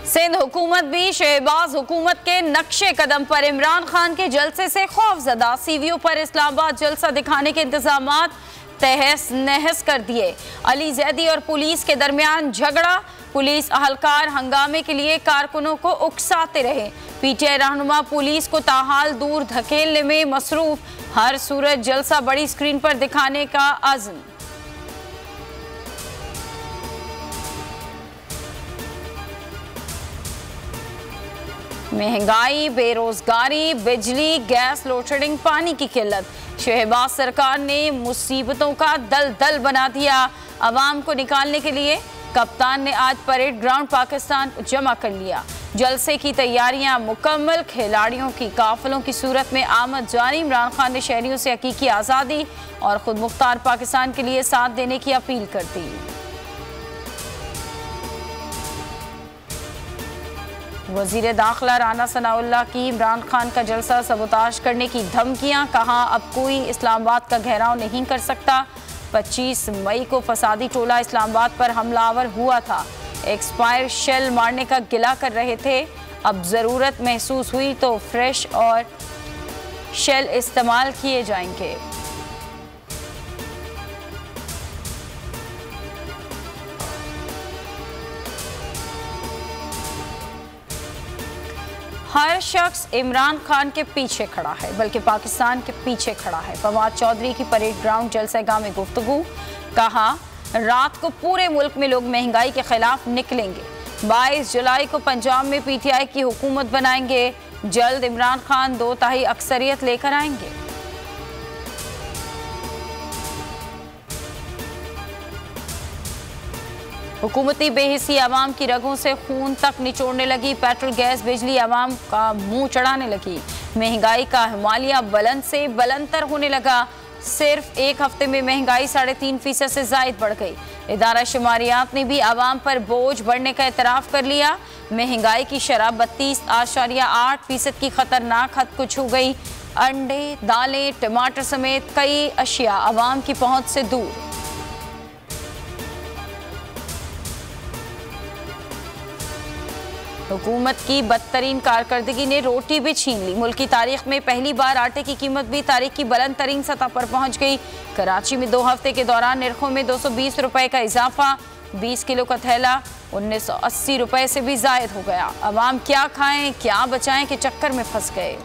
सिंध हुकूमत भी शहबाज हुकूमत के नक्शे कदम पर इमरान खान के जलसे से खौफजदा। सीवीओ पर इस्लामाबाद जलसा दिखाने के इंतजामात तहस नहस कर दिए। अली जैदी और पुलिस के दरमियान झगड़ा। पुलिस अहलकार हंगामे के लिए कारकुनों को उकसाते रहे। पीटीआई रहनुमा पुलिस को ताहाल दूर धकेलने में मसरूफ। हर सूरत जलसा बड़ी स्क्रीन पर दिखाने का अज़्म। महंगाई, बेरोजगारी, बिजली, गैस, लोडशेडिंग, पानी की किल्लत। शहबाज सरकार ने मुसीबतों का दलदल बना दिया। अवाम को निकालने के लिए कप्तान ने आज परेड ग्राउंड पाकिस्तान को जमा कर लिया। जलसे की तैयारियां मुकम्मल। खिलाड़ियों की काफिलों की सूरत में आमद जारी। इमरान खान ने शहरियों से हकीकी आज़ादी और खुद मुख्तार पाकिस्तान के लिए साथ देने की अपील कर दी। वजीर दाखिला राना सनाउल्लाह की इमरान खान का जलसा सबोताज करने की धमकियां। कहा अब कोई इस्लामाबाद का घेराव नहीं कर सकता। 25 मई को फसादी टोला इस्लामाबाद पर हमलावर हुआ था। एक्सपायर शेल मारने का गिला कर रहे थे। अब ज़रूरत महसूस हुई तो फ्रेश और शेल इस्तेमाल किए जाएंगे। हर शख्स इमरान खान के पीछे खड़ा है, बल्कि पाकिस्तान के पीछे खड़ा है। फवाद चौधरी की परेड ग्राउंड जलसेगाह में गुफ्तगू। कहा रात को पूरे मुल्क में लोग महंगाई के खिलाफ निकलेंगे। 22 जुलाई को पंजाब में पीटीआई की हुकूमत बनाएंगे। जल्द इमरान खान 2/3 अक्सरियत लेकर आएंगे। हुकूमती बेहिसी आवाम की रगों से खून तक निचोड़ने लगी। पेट्रोल, गैस, बिजली आवाम का मुंह चढ़ाने लगी। महंगाई का हिमालय बुलंद से बुलंदतर होने लगा। सिर्फ एक हफ्ते में महंगाई 3.5% से जायद बढ़ गई। इदारा शुमारियात ने भी आवाम पर बोझ बढ़ने का एतराफ़ कर लिया। महंगाई की शरह 32.8% की खतरनाक हद को छू गई। अंडे, दालें, टमाटर समेत कई अशिया आवाम की पहुंच से दूर। हुकूमत की बदतरीन कारकर्दगी ने रोटी भी छीन ली। मुल्क की तारीख में पहली बार आटे की कीमत भी तारीख की बुलंद तरीन सतह पर पहुंच गई। कराची में 2 हफ्ते के दौरान निर्खों में 220 रुपए का इजाफा। 20 किलो का थैला 1980 रुपए से भी जायद हो गया। अवाम क्या खाएं क्या बचाएं के चक्कर में फंस गए।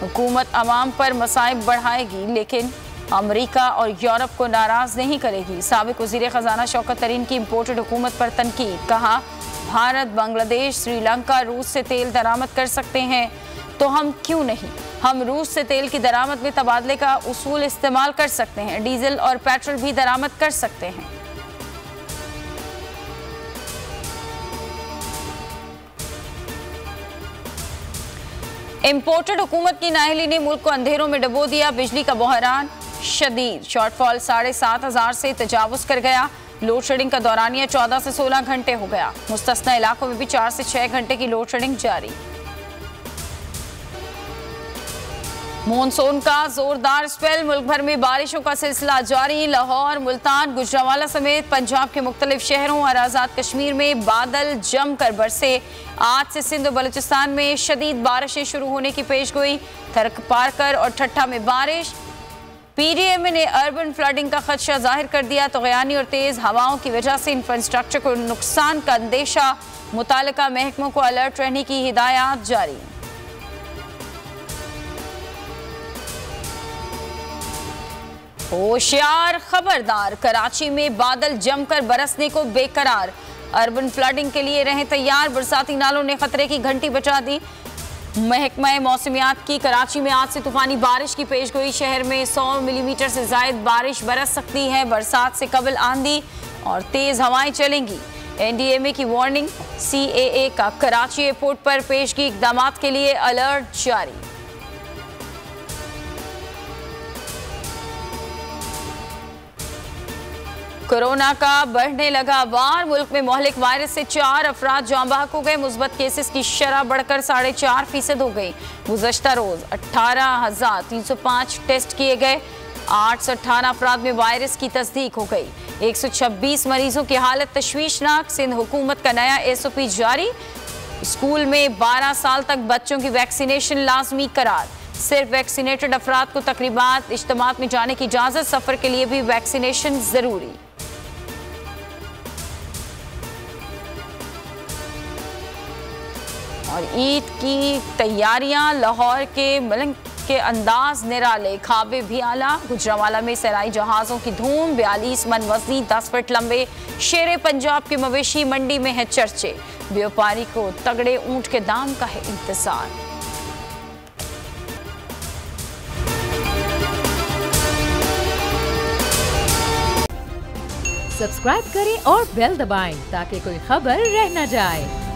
हुकूमत अवाम पर मसाइब बढ़ाएगी, लेकिन अमेरिका और यूरोप को नाराज नहीं करेगी। साबिक वज़ीर ख़जाना शौकत तरीन की इम्पोर्टेड हुकूमत पर तनकीद। कहा भारत, बांग्लादेश, श्रीलंका रूस से तेल दरामद कर सकते हैं तो हम क्यों नहीं। हम रूस से तेल की दरामद में तबादले का उसूल इस्तेमाल कर सकते हैं। डीजल और पेट्रोल भी दरामद कर सकते हैं। इम्पोर्टेड हुकूमत की नाअहली ने मुल्क को अंधेरों में डुबो दिया। बिजली का बहरान शदीद। शॉर्टफॉल 7,500 से तजावुज कर गया। लोड शेडिंग का दौरानिया 14 से 16 घंटे हो गया। मुस्तस्ना इलाकों में भी 4 से 6 घंटे की लोड शेडिंग जारी। मॉनसून का जोरदार स्पेल। मुल्क भर में बारिशों का सिलसिला जारी। लाहौर, मुल्तान, गुजरांवाला समेत पंजाब के मुख्तलिफ शहरों और आज़ाद कश्मीर में बादल जमकर बरसे। आज से सिंध और बलूचिस्तान में शदीद बारिशें शुरू होने की पेशगोई। थरक पारकर और ठट्ठा में बारिश। पीडीएमए ने अर्बन फ्लडिंग का खदशा जाहिर कर दिया। तग़यानी और तेज़ हवाओं की वजह से इंफ्रास्ट्रक्चर को नुकसान का अंदेशा। मुतालिका महकमों को अलर्ट रहने की हिदायत जारी। होशियार, खबरदार। कराची में बादल जमकर बरसने को बेकरार। अर्बन फ्लडिंग के लिए रहें तैयार। बरसाती नालों ने खतरे की घंटी बजा दी। महकमा मौसमियात की कराची में आज से तूफानी बारिश की पेशगोई। शहर में 100 मिलीमीटर से जायद बारिश बरस सकती है। बरसात से कबल आंधी और तेज हवाएं चलेंगी। एनडीएमए की वार्निंग। सीएए का कराची एयरपोर्ट पर पेशगी इकदाम के लिए अलर्ट जारी। कोरोना का बढ़ने लगा वार। मुल्क में मोहलिक वायरस से 4 अफराद जाँ बहक हो गए। मुस्बत केसेस की शरह बढ़कर 4.5% हो गई। गुज़श्ता रोज 18,305 टेस्ट किए गए। 818 अफराद में वायरस की तस्दीक हो गई। 126 मरीजों की हालत तशवीशनाक। सिंध हुकूमत का नया SOP जारी। स्कूल में 12 साल तक बच्चों की वैक्सीनेशन लाजमी करार। सिर्फ वैक्सीनेटेड अफराद को तकरीबात इज्तिमात में जाने की इजाजत। सफर के लिए भी वैक्सीनेशन जरूरी। और ईद की तैयारियां लाहौर के मलंग के अंदाज निराले, खाबे भी आला। गुजरावाला में सराई जहाज़ों की धूम। 42 मन वजनी 10 फीट लंबे शेरे पंजाब की मवेशी मंडी में है चर्चे। व्यापारी को तगड़े ऊंट के दाम का है इंतजार। सब्सक्राइब करें और बेल दबाएं ताकि कोई खबर रह न जाए।